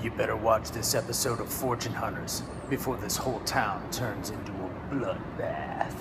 You better watch this episode of Fortune Hunters before this whole town turns into a bloodbath.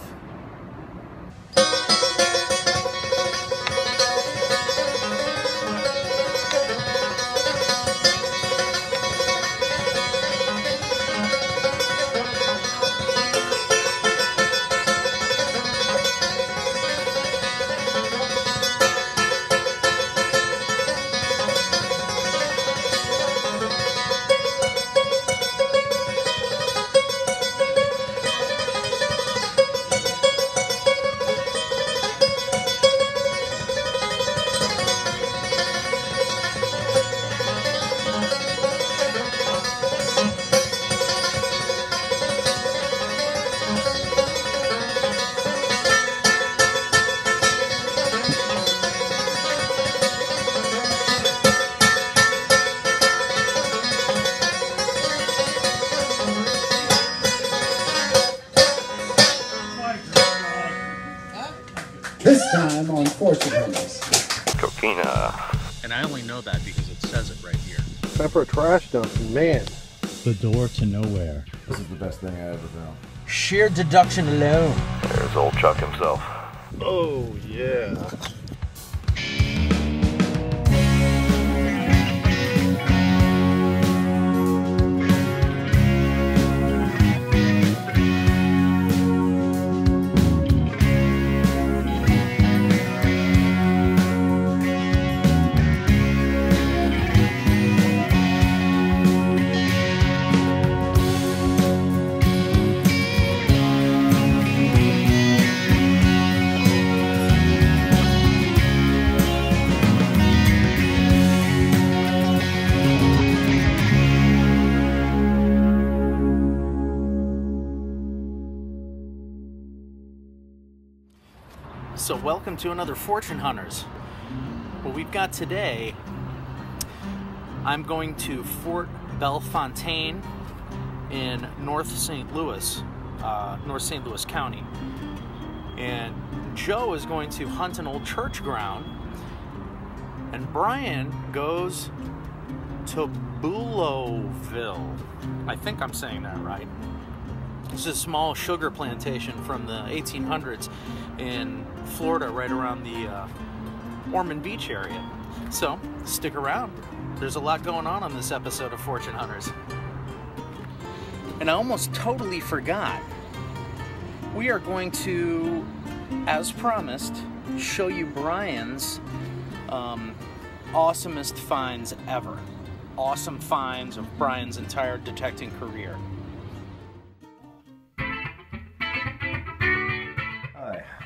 This time on Fortune Hunters. Coquina. And I only know that because it says it right here. Time for a trash dump, man. The door to nowhere. This is the best thing I ever found. Sheer deduction alone. There's old Chuck himself. Oh, yeah. So welcome to another Fortune Hunters. What we've got today, I'm going to Fort Belle Fontaine in North St. Louis County. And Joe is going to hunt an old church ground. And Brian goes to Bulowville. I think I'm saying that right. It's a small sugar plantation from the 1800s in Florida, right around the Ormond Beach area. So, stick around. There's a lot going on this episode of Fortune Hunters. And I almost totally forgot. We are going to, as promised, show you Brian's awesomest finds ever. Awesome finds of Brian's entire detecting career.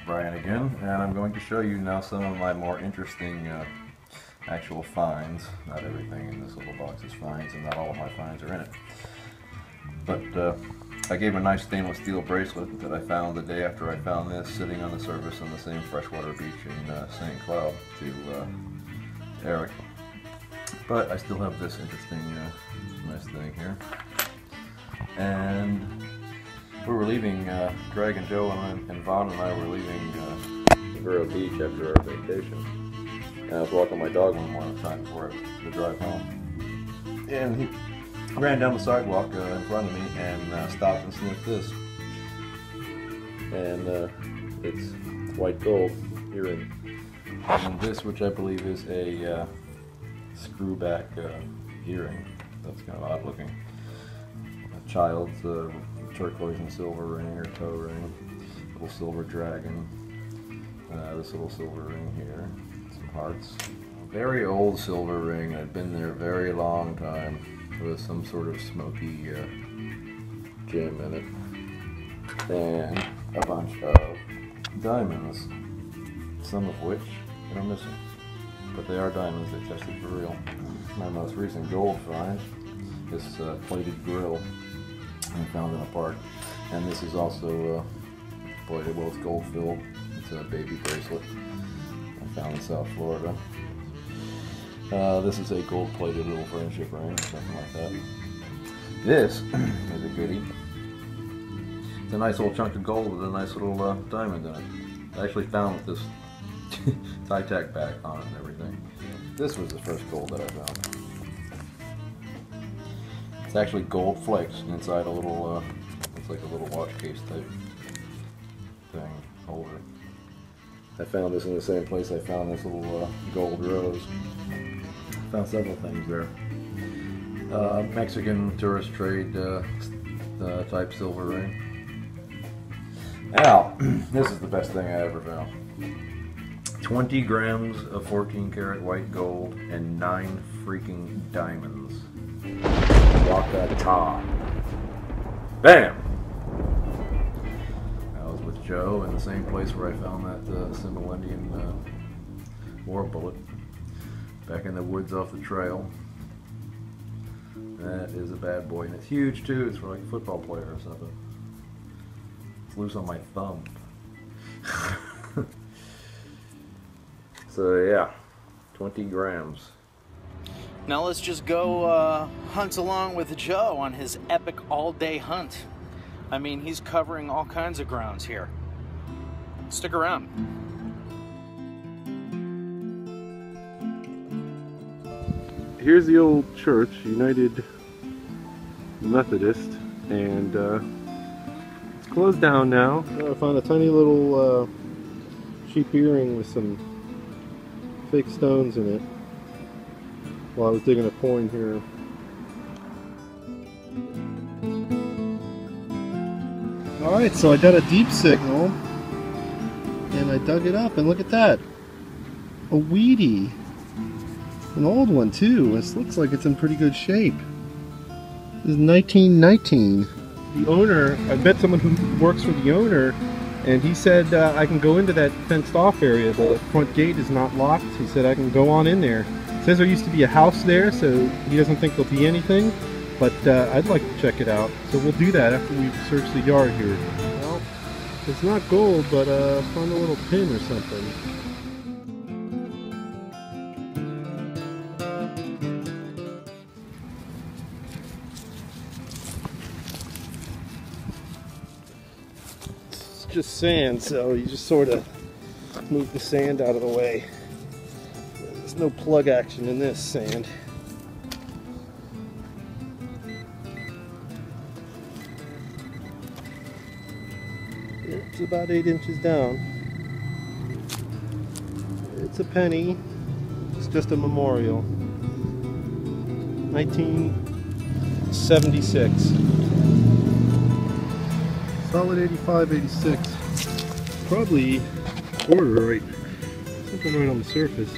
Brian again, and I'm going to show you now some of my more interesting actual finds. Not everything in this little box is finds, and not all of my finds are in it. But I gave a nice stainless steel bracelet that I found the day after I found this sitting on the surface on the same freshwater beach in St. Cloud to Eric. But I still have this interesting nice thing here. And we were leaving, Greg and Joe and Vaughn and I were leaving Vero Beach after our vacation. And I was walking my dog one morning time before the drive home. And he ran down the sidewalk in front of me and stopped and sniffed this. And it's white gold earring. And this, which I believe is a screwback earring. That's kind of odd looking. A child's turquoise and silver ring or toe ring, little silver dragon, this little silver ring here, some hearts. Very old silver ring, had been there a very long time, with some sort of smoky gem in it, and a bunch of diamonds, some of which are missing, but they are diamonds, they tested for real. My most recent gold find, this plated grill I found in a park, and this is also plated, well, it's gold filled. It's a baby bracelet I found in South Florida. This is a gold plated little friendship ring, something like that. This is a goodie. It's a nice old chunk of gold with a nice little diamond in it. I actually found with this tie tack back on it and everything. This was the first gold that I found. It's actually gold flakes inside a little, it's like a little watch case type thing, holder. I found this in the same place I found this little gold rose. Found several things there. Mexican tourist trade type silver ring. Now, this is the best thing I ever found. 20 grams of 14 karat white gold and 9 freaking diamonds. Wakata. Bam! I was with Joe in the same place where I found that Simulendian war bullet. Back in the woods off the trail. That is a bad boy, and it's huge too. It's for like a football player or something. It's loose on my thumb. So yeah, 20 grams. Now let's just go hunt along with Joe on his epic all-day hunt. I mean, he's covering all kinds of grounds here. Stick around. Here's the old church, United Methodist, and it's closed down now. I found a tiny little sheep earring with some fake stones in it while I was digging a coin here. Alright, so I got a deep signal and I dug it up, and look at that, a weedy. An old one too. This looks like it's in pretty good shape. This is 1919. The owner, I met someone who works for the owner, and he said I can go into that fenced off area. The front gate is not locked. He said I can go on in there. It says there used to be a house there, so he doesn't think there'll be anything, but I'd like to check it out. So we'll do that after we search the yard here. Well, it's not gold, but I found a little pin or something. Just sand, so you just sort of move the sand out of the way. There's no plug action in this sand. It's about 8 inches down. It's a penny. It's just a memorial. 1976. Solid 85, 86. Probably quarter, right? Something right on the surface.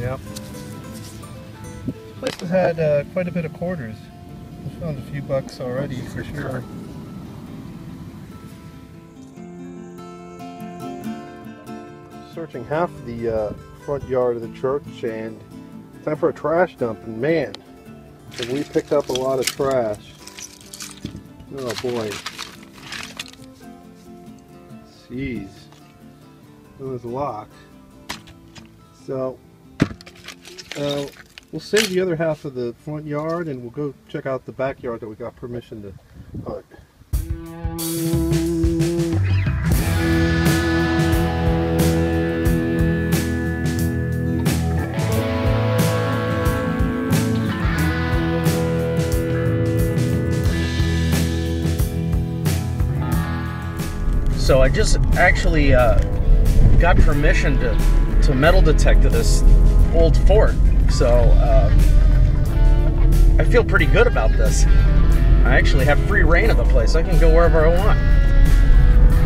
Yep. This place has had quite a bit of quarters. I found a few bucks already for sure. Searching half the front yard of the church, and time for a trash dump, and man, and we picked up a lot of trash. Oh boy. Jeez. It was locked. So, we'll save the other half of the front yard and we'll go check out the backyard that we got permission to hunt. So I just actually got permission to metal detect this old fort. So I feel pretty good about this. I actually have free reign of the place. I can go wherever I want.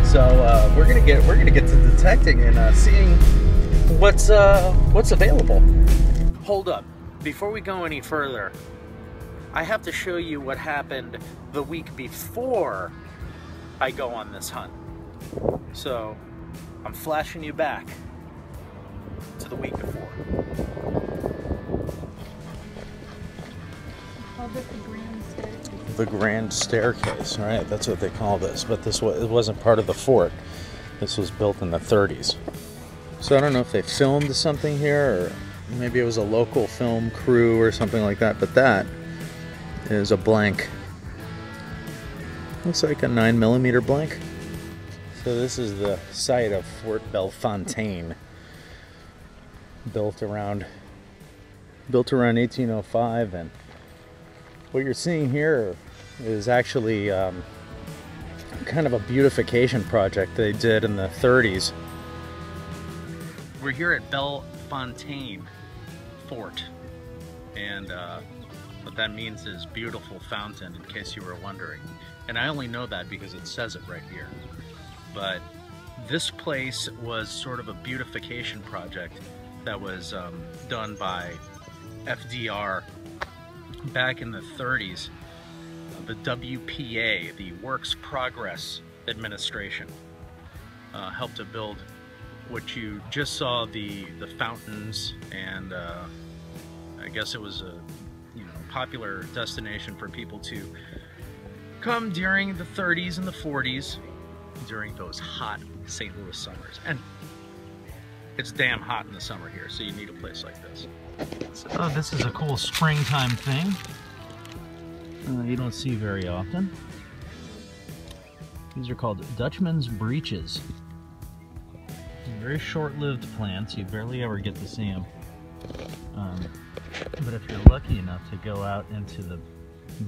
So we're gonna get to detecting and seeing what's available. Hold up! Before we go any further, I have to show you what happened the week before I go on this hunt. So I'm flashing you back to the week before. The grand staircase, right? That's what they call this. But it wasn't part of the fort. This was built in the 30s. So I don't know if they filmed something here, or maybe it was a local film crew or something like that. But that is a blank. Looks like a 9mm blank. So this is the site of Fort Belle Fontaine. built around 1805, and what you're seeing here is actually kind of a beautification project they did in the 30s. We're here at Belle Fontaine Fort, and what that means is beautiful fountain, in case you were wondering. And I only know that because it says it right here. But this place was sort of a beautification project that was done by FDR back in the 30s. The WPA, the Works Progress Administration, helped to build what you just saw, the fountains, and I guess it was a popular destination for people to come during the 30s and the 40s, during those hot St. Louis summers. And it's damn hot in the summer here, so you need a place like this. So this is a cool springtime thing. You don't see very often. These are called Dutchman's breeches. Very short-lived plants. You barely ever get to see them. But if you're lucky enough to go out into the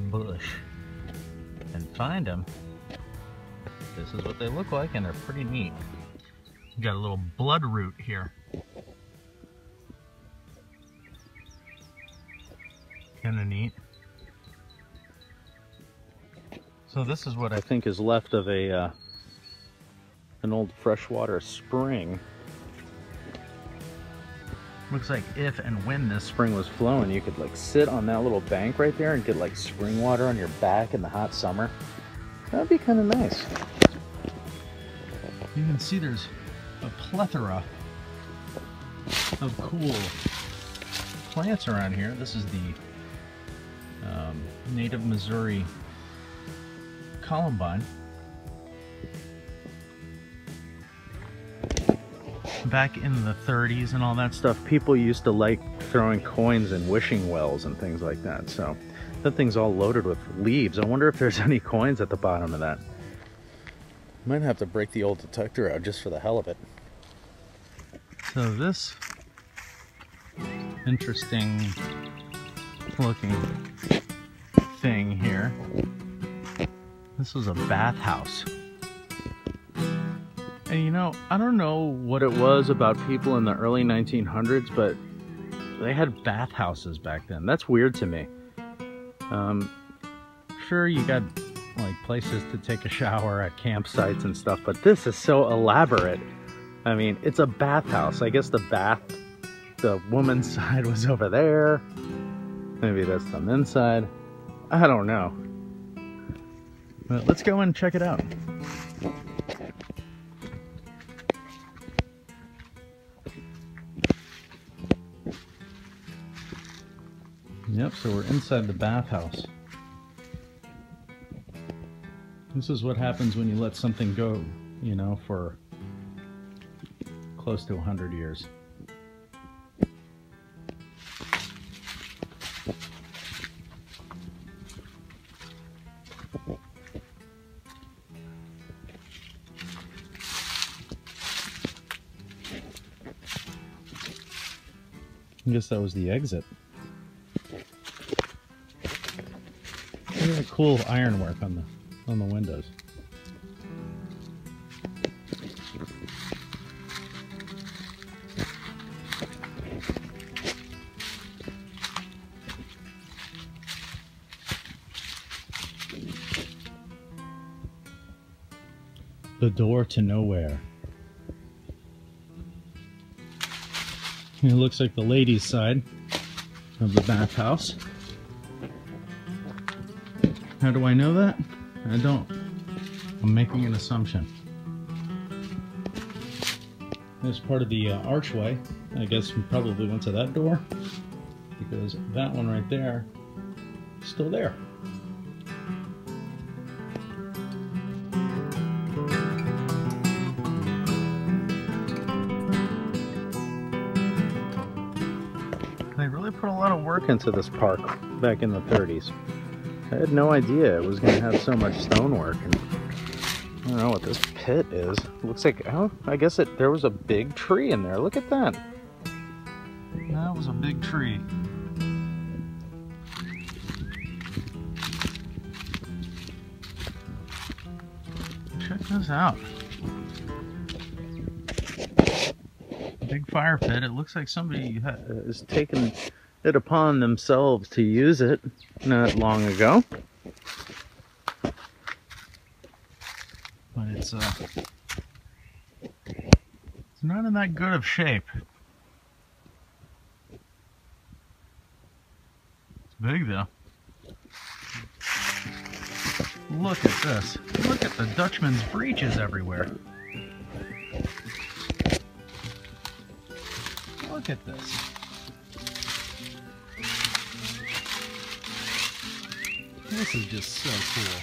bush and find them, this is what they look like, and they're pretty neat. You got a little bloodroot here. Kind of neat. So this is what I think is left of an old freshwater spring. Looks like if and when this spring was flowing, you could like sit on that little bank right there and get like spring water on your back in the hot summer. That'd be kind of nice. You can see there's a plethora of cool plants around here. This is the native Missouri columbine. Back in the 30s and all that stuff, people used to like throwing coins in wishing wells and things like that. So that thing's all loaded with leaves. I wonder if there's any coins at the bottom of that. Might have to break the old detector out just for the hell of it. So this interesting looking thing here, this was a bathhouse. And I don't know what it was about people in the early 1900s, but they had bathhouses back then. That's weird to me. Sure, you got like places to take a shower at campsites and stuff, but this is so elaborate. I mean, it's a bathhouse. I guess the woman's side was over there. Maybe that's the men's side. I don't know. But let's go and check it out. Yep, so we're inside the bathhouse. This is what happens when you let something go, for close to 100 years. I guess that was the exit. Look at the cool ironwork on the windows. The door to nowhere. It looks like the ladies' side of the bathhouse. How do I know that? I don't. I'm making an assumption. This part of the archway, I guess we probably went to that door, because that one right there is still there. They really put a lot of work into this park back in the 30s. I had no idea it was going to have so much stonework. And I don't know what this pit is. It looks like, oh, I guess there was a big tree in there. Look at that. That was a big tree. Check this out. Big fire pit. It looks like somebody has taken it upon themselves to use it not long ago. But it's not in that good of shape. It's big though. Look at this. Look at the Dutchman's breeches everywhere. Look at this. This is just so cool.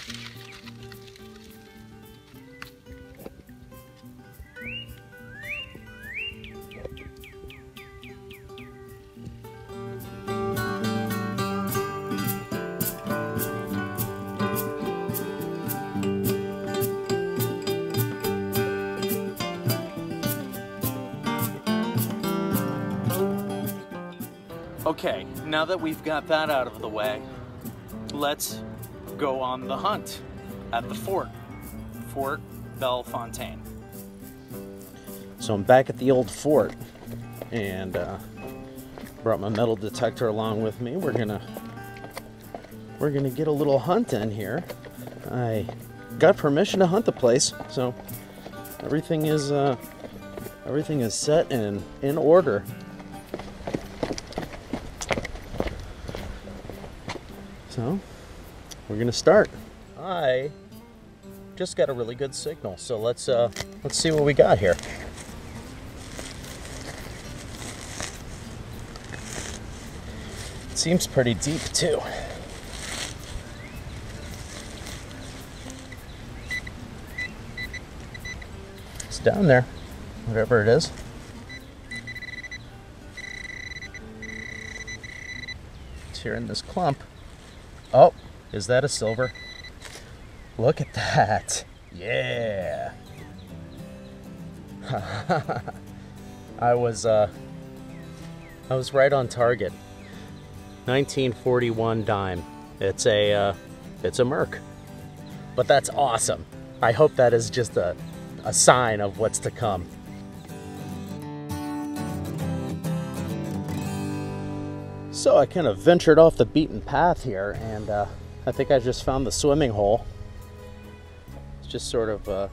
Okay, now that we've got that out of the way, let's go on the hunt at the fort, Fort Belle Fontaine. So I'm back at the old fort and brought my metal detector along with me. We're gonna get a little hunt in here. I got permission to hunt the place, so everything is set and in order. So, we're gonna start. I just got a really good signal, so let's see what we got here. It seems pretty deep too. It's down there, whatever it is. It's here in this clump. Oh, is that a silver? Look at that. Yeah. I was right on target. 1941 dime. It's a merc. But that's awesome. I hope that is just a sign of what's to come. So I kind of ventured off the beaten path here, and I think I just found the swimming hole. It's just sort of a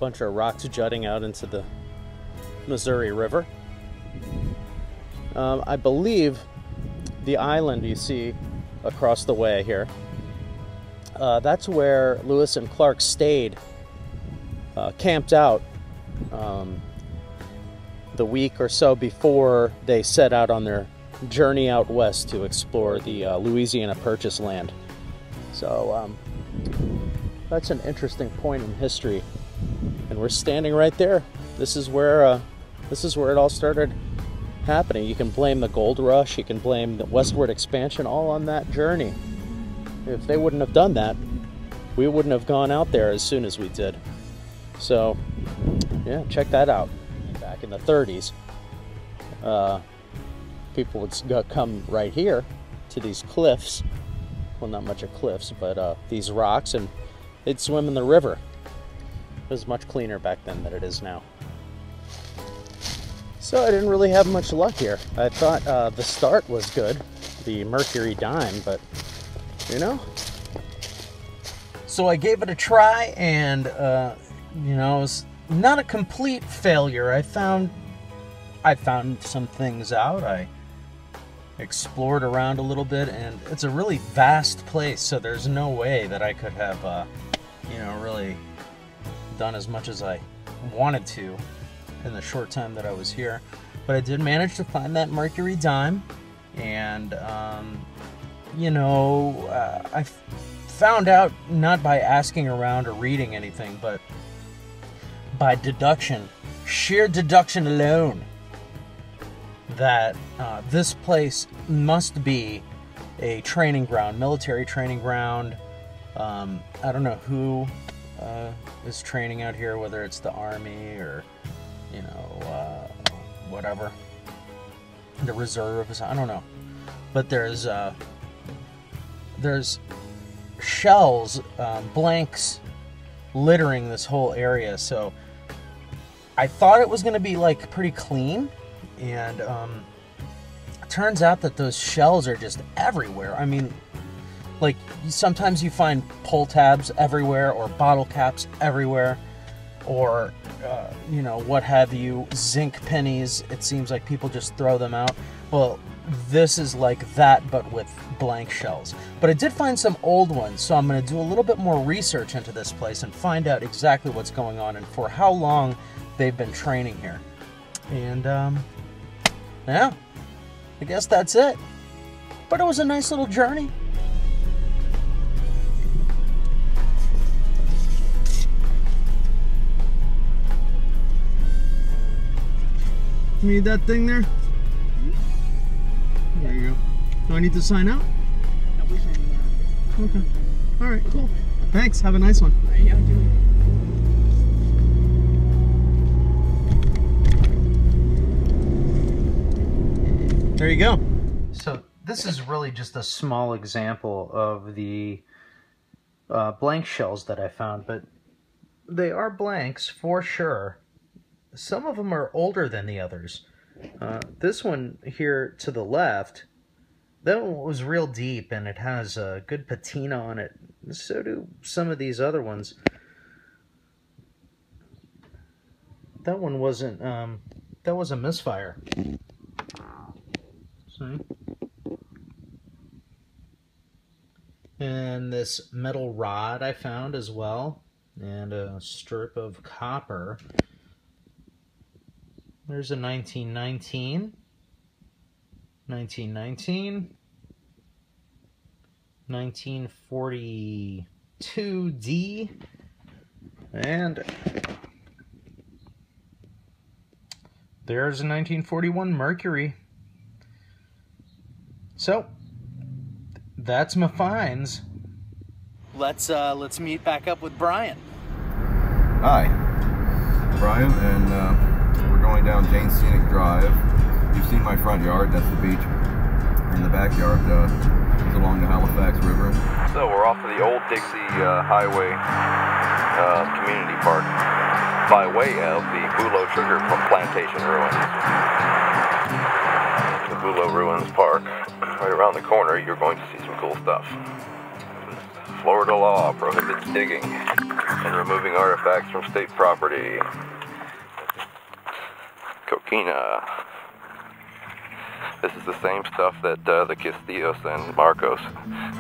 bunch of rocks jutting out into the Missouri River. I believe the island you see across the way here, that's where Lewis and Clark stayed, camped out the week or so before they set out on their journey out west to explore the Louisiana Purchase land. So that's an interesting point in history, and we're standing right there. This is where it all started happening. You can blame the gold rush, you can blame the westward expansion, all on that journey. If they wouldn't have done that, we wouldn't have gone out there as soon as we did. So yeah, check that out. Back in the 30s, people would come right here to these cliffs. Well, not much of cliffs, but these rocks, and they'd swim in the river. It was much cleaner back then than it is now. So I didn't really have much luck here. I thought the start was good, the Mercury dime, but you know. So I gave it a try, and you know, it was not a complete failure. I found some things out. I explored around a little bit, and it's a really vast place, so there's no way that I could have you know, really done as much as I wanted to in the short time that I was here. But I did manage to find that Mercury dime, and you know, I found out, not by asking around or reading anything, but by deduction, sheer deduction alone, that this place must be a training ground, military training ground. I don't know who is training out here, whether it's the Army or, you know, whatever. the reserves. I don't know, but there's shells, blanks littering this whole area. So I thought it was going to be like pretty clean, and it turns out that those shells are just everywhere. I mean, like sometimes you find pull tabs everywhere, or bottle caps everywhere, or you know, what have you, zinc pennies. It seems like people just throw them out. Well, this is like that, but with blank shells. But I did find some old ones, so I'm going to do a little bit more research into this place and find out exactly what's going on and for how long they've been training here. And yeah, I guess that's it. But it was a nice little journey. Need that thing there? There you go. Do I need to sign out? No, we're signing out. Okay. All right, cool. Thanks. Have a nice one. All right, yeah, do it. There you go. So this is really just a small example of the blank shells that I found, but they are blanks for sure. Some of them are older than the others. This one here to the left, that one was real deep, and it has a good patina on it. So do some of these other ones. That one wasn't, that was a misfire. See? And this metal rod I found as well, and a strip of copper. There's a 1919, 1919, 1942D, and there's a 1941 Mercury. So that's my finds. Let's meet back up with Brian. Hi, Brian, and we're going down Jane Scenic Drive. You've seen my front yard, that's the beach. In the backyard is along the Halifax River. So we're off of the Old Dixie Highway Community Park by way of the Bulowville Sugar Plantation Ruins. The Bulowville Ruins Park. Right around the corner, you're going to see some cool stuff. Florida law prohibits digging and removing artifacts from state property. Coquina. This is the same stuff that the Castillo San Marcos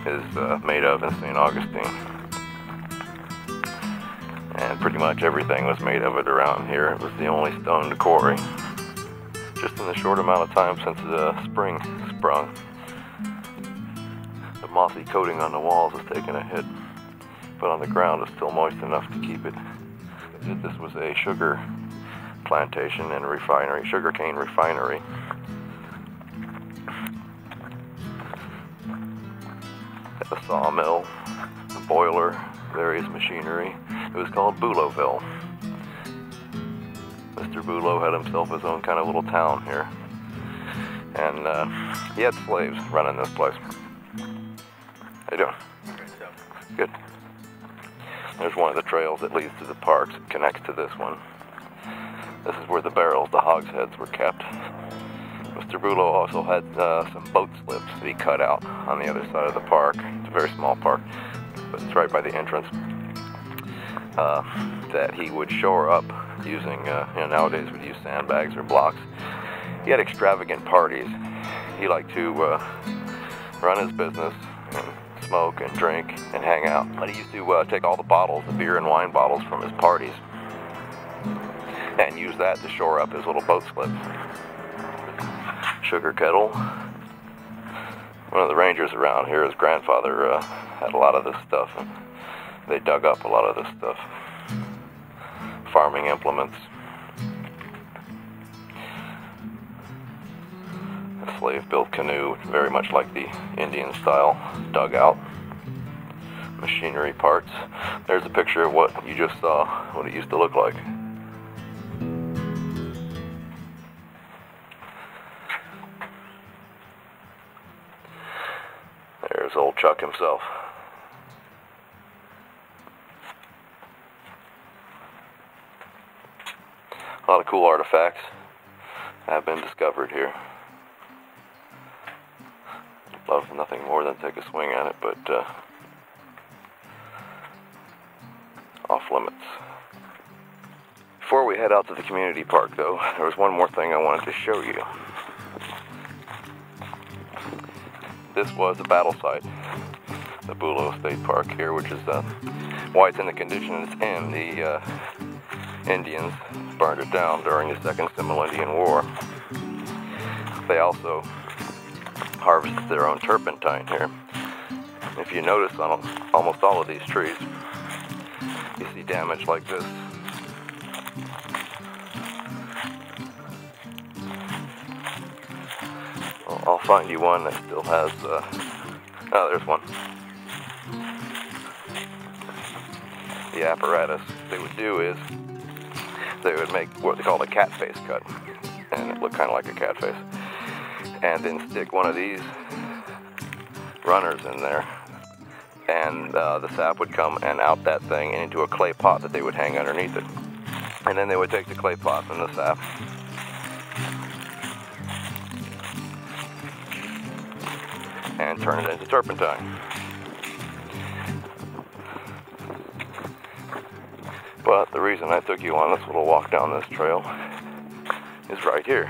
is made of in St. Augustine. And pretty much everything was made of it around here. It was the only stone to quarry. Just in the short amount of time since the spring sprung, the mossy coating on the walls has taken a hit, but on the ground is still moist enough to keep it. This was a sugar plantation and refinery, sugarcane refinery. A sawmill, a boiler, various machinery. It was called Bulowville. Mr. Bulow had himself his own kind of little town here. And he had slaves running this place. How you doing? Good. There's one of the trails that leads to the parks. It connects to this one. This is where the barrels, the hogsheads, were kept. Mr. Bulow also had some boat slips that he cut out on the other side of the park. It's a very small park, but it's right by the entrance. That he would shore up using, nowadays we'd use sandbags or blocks. He had extravagant parties. He liked to run his business and smoke and drink and hang out. But he used to take all the bottles, the beer and wine bottles from his parties, and use that to shore up his little boat slips. Sugar kettle. One of the rangers around here, his grandfather had a lot of this stuff, and they dug up a lot of this stuff. Farming implements. A slave-built canoe, very much like the Indian style dugout. Machinery parts. There's a picture of what you just saw, what it used to look like. That's old Chuck himself. A lot of cool artifacts have been discovered here. Love nothing more than take a swing at it, but off limits. Before we head out to the community park, though, there was one more thing I wanted to show you. This was the battle site, the Bulowville State Park here, which is why it's in the condition it's in. The Indians burned it down during the Second Seminole War. They also harvested their own turpentine here. If you notice on almost all of these trees, you see damage like this. I'll find you one that still has, oh, there's one. The apparatus they would do is they would make what they call a cat face cut, and it looked kind of like a cat face, and then stick one of these runners in there, and the sap would come and out that thing and into a clay pot that they would hang underneath it, and then they would take the clay pot and the sap and turn it into turpentine. But the reason I took you on this little walk down this trail is right here.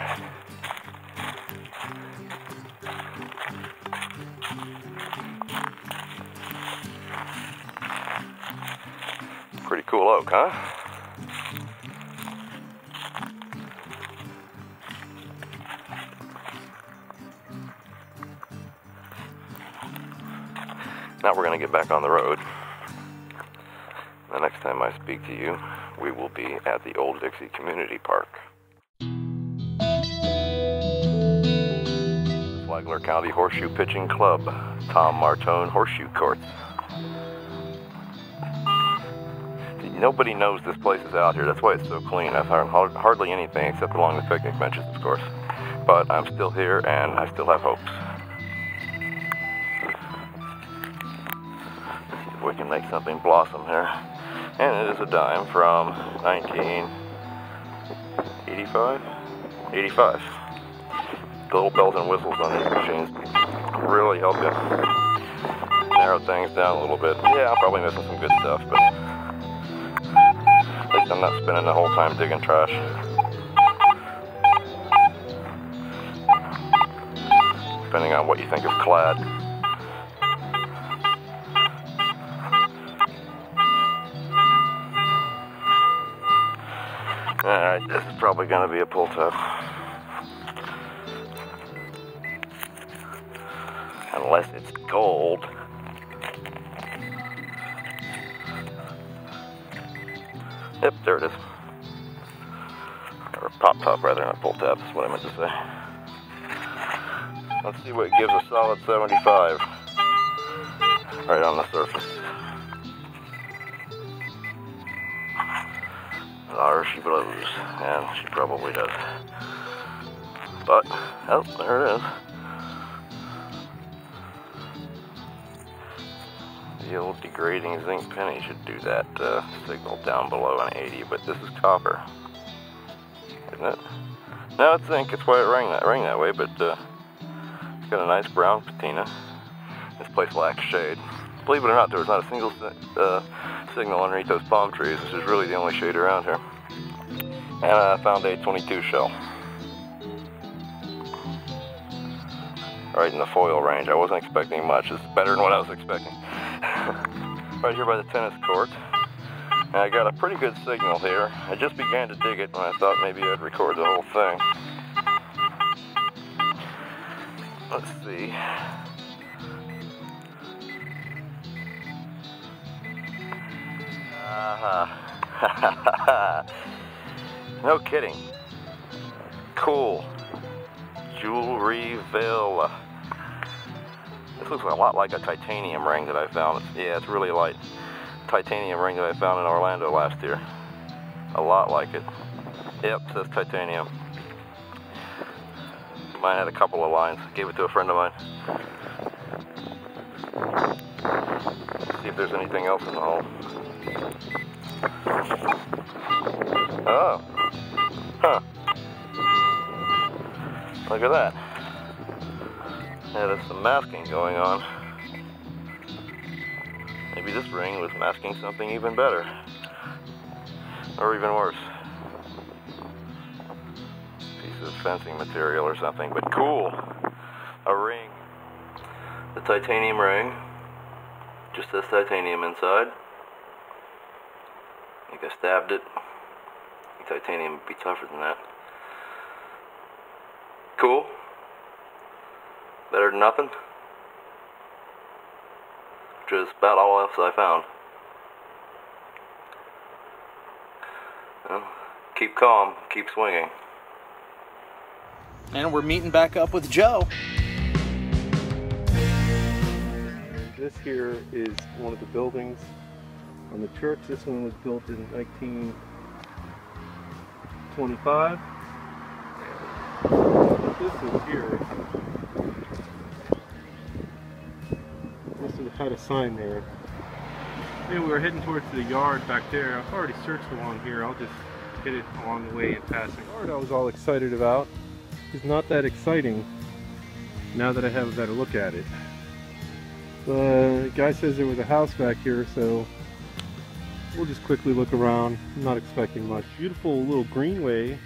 Pretty cool oak, huh? Now we're going to get back on the road. The next time I speak to you, we will be at the Old Dixie Community Park. Flagler County Horseshoe Pitching Club, Tom Martone Horseshoe Courts. See, nobody knows this place is out here. That's why it's so clean. I've found hardly anything except along the picnic benches, of course. But I'm still here and I still have hopes. We can make something blossom here. And it is a dime from 1985? 85. The little bells and whistles on these machines really help you narrow things down a little bit. Yeah, I'm probably missing some good stuff, but at least I'm not spending the whole time digging trash. Depending on what you think of clad. Alright, this is probably going to be a pull tab. Unless it's gold. Yep, there it is. Or pop top rather than a pull tab, is what I meant to say. Let's see what gives a solid 75. Right on the surface. Or she blows, and she probably does. But, oh, there it is. The old degrading zinc penny should do that signal down below an 80, but this is copper, isn't it? No, it's zinc. It's why it rang that way, but it's got a nice brown patina. This place lacks shade. Believe it or not, there was not a single signal underneath those palm trees. This is really the only shade around here. And I found a 22 shell. Right in the foil range. I wasn't expecting much. It's better than what I was expecting. Right here by the tennis court. And I got a pretty good signal here. I just began to dig it when I thought maybe I'd record the whole thing. Let's see. No kidding. Cool. Bulowville. This looks a lot like a titanium ring that I found. Yeah, it's really light. Titanium ring that I found in Orlando last year. A lot like it. Yep, says titanium. Mine had a couple of lines. Gave it to a friend of mine. See if there's anything else in the hole. Oh. Huh. Look at that. Yeah, there's some masking going on. Maybe this ring was masking something even better. Or even worse. Piece of fencing material or something, but cool. A ring. The titanium ring. Just has titanium inside. I think I stabbed it. I think titanium would be tougher than that. Cool. Better than nothing. Which is about all else I found. Well, keep calm, keep swinging. And we're meeting back up with Joe. This here is one of the buildings on the church. This one was built in 1925. This is here. This had a sign there. Yeah, we were heading towards the yard back there. I've already searched along here. I'll just hit it along the way in passing. The yard I was all excited about is not that exciting now that I have a better look at it. The guy says there was a house back here, so we'll just quickly look around. I'm not expecting much. Beautiful little greenway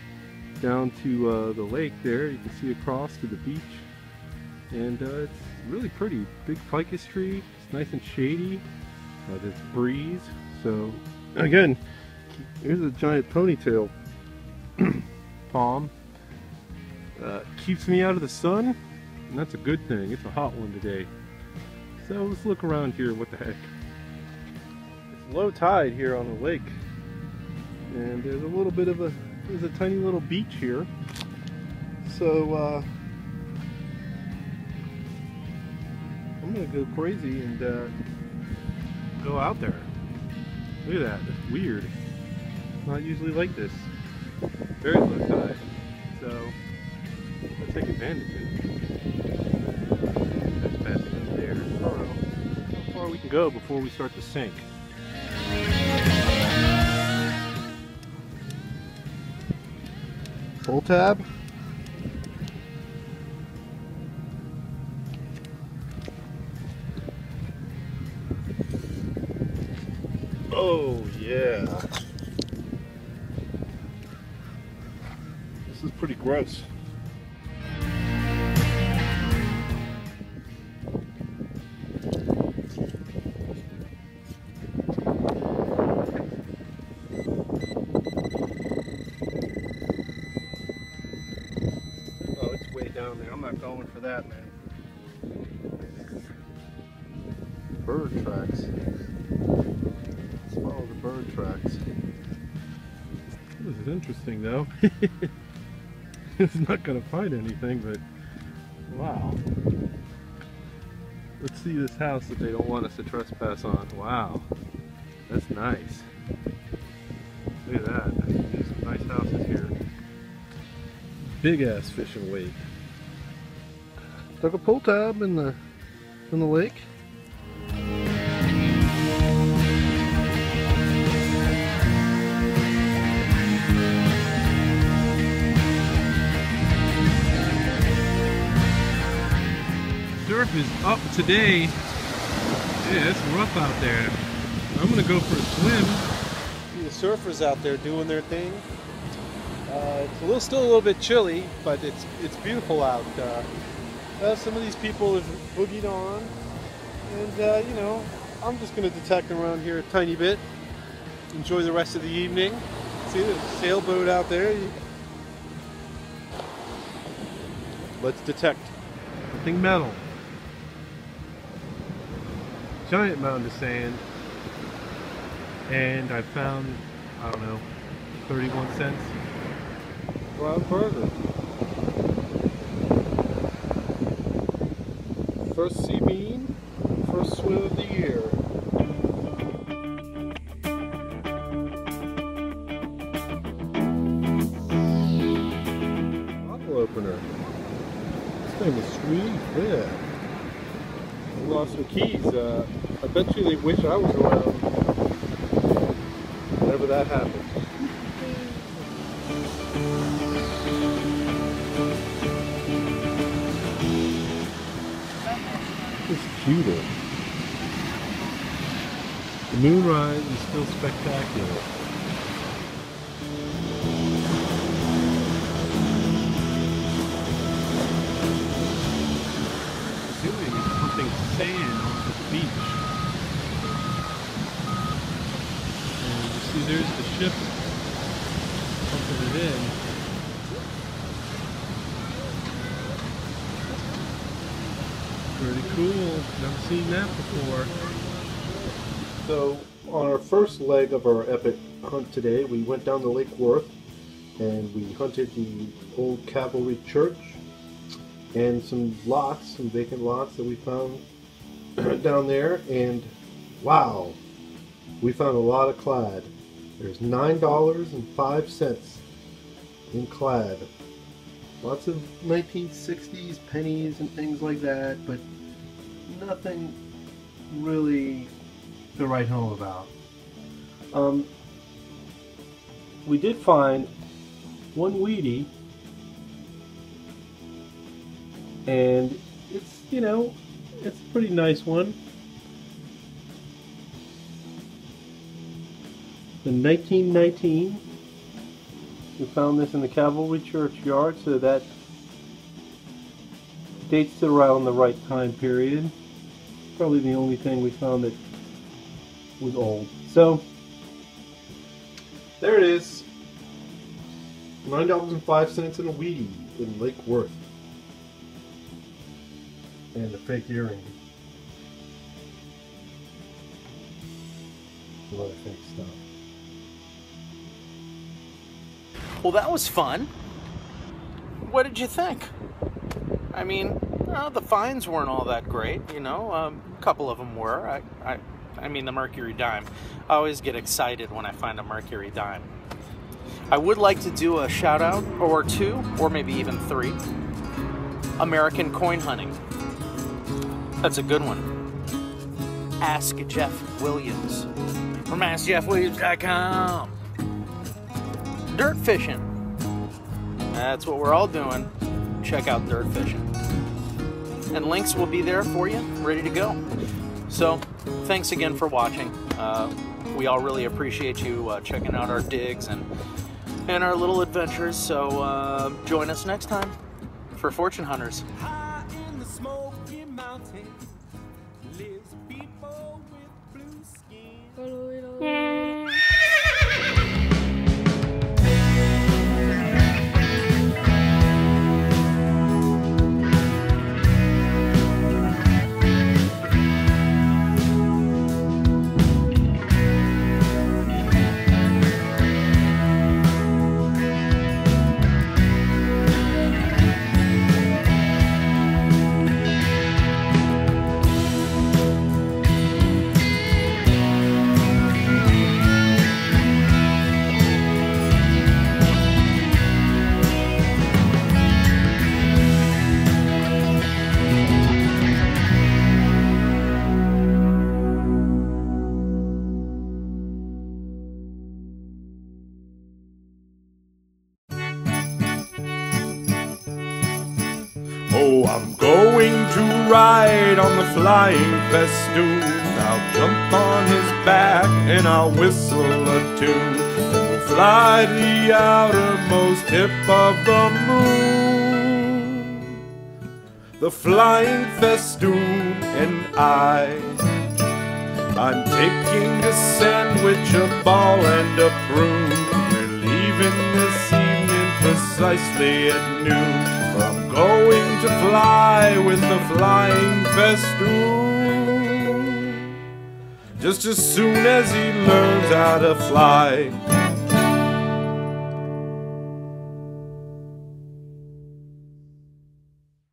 down to the lake there. You can see across to the beach. And it's really pretty. Big ficus tree. It's nice and shady. There's breeze. So, again, here's a giant ponytail palm. Keeps me out of the sun, and that's a good thing. It's a hot one today. So let's look around here. What the heck? It's low tide here on the lake, and there's a little bit of there's a tiny little beach here. So I'm gonna go crazy and go out there. Look at that. That's weird. It's not usually like this. Very low tide. So let's take advantage of it. That's passing in there. I don't know how far we can go before we start to sink. Pull tab. Oh yeah. This is pretty gross. Oh, it's way down there. I'm not going for that, man. Bird tracks. Let's follow the bird tracks. This is interesting, though. It's not going to find anything, but wow. Let's see this house that they don't want us to trespass on. Wow, that's nice. Look at that. There's some nice houses here. Big ass fishing weight. Took a pull tab in the lake. Surf is up today. Yeah, it's rough out there. I'm gonna go for a swim. See the surfers out there doing their thing. It's still a little bit chilly, but it's beautiful out. Some of these people have boogied on, and you know, I'm just gonna detect around here a tiny bit. Enjoy the rest of the evening. See, there's a sailboat out there. Let's detect something metal. Giant mound of sand, and I found, I don't know, 31 cents. Ground burger. First sea bean, first swim of the year. Bottle opener. This thing is sweet. Yeah. lost some keys. I bet you they wish I was around whenever that happens. It's cuter. The moonrise is still spectacular. Sand on the beach. And you see there's the ship pumping it in. Pretty cool. Never seen that before. So on our first leg of our epic hunt today, we went down to Lake Worth and we hunted the old cavalry church and some vacant lots that we found down there, and wow, we found a lot of clad. There's $9.05 in clad. Lots of 1960s pennies and things like that, but nothing really to write home about. We did find one weedy, and it's, you know, it's a pretty nice one. In 1919, we found this in the Cavalry Churchyard, so that dates to around the right time period. Probably the only thing we found that was old. So, there it is. $9.05 in a weedy in Lake Worth. And the fake earring. A lot of fake stuff. Well, that was fun. What did you think? I mean, the finds weren't all that great, you know. A couple of them were. I mean, the Mercury dime. I always get excited when I find a Mercury dime. I would like to do a shout out or two, or maybe even three. American coin hunting. That's a good one. Ask Jeff Williams from AskJeffWilliams.com. Dirt fishing. That's what we're all doing. Check out dirt fishing. And links will be there for you, ready to go. So, thanks again for watching. We all really appreciate you checking out our digs and our little adventures. So, join us next time for Fortune Hunters. Lives people with blue skin. Oh, I'm going to ride on the flying festoon. I'll jump on his back and I'll whistle a tune. Then we'll fly to the outermost tip of the moon. The flying festoon and I'm taking a sandwich, a ball, and a prune. We're leaving this evening precisely at noon. I'm going to fly with the flying festoon. Just as soon as he learns how to fly.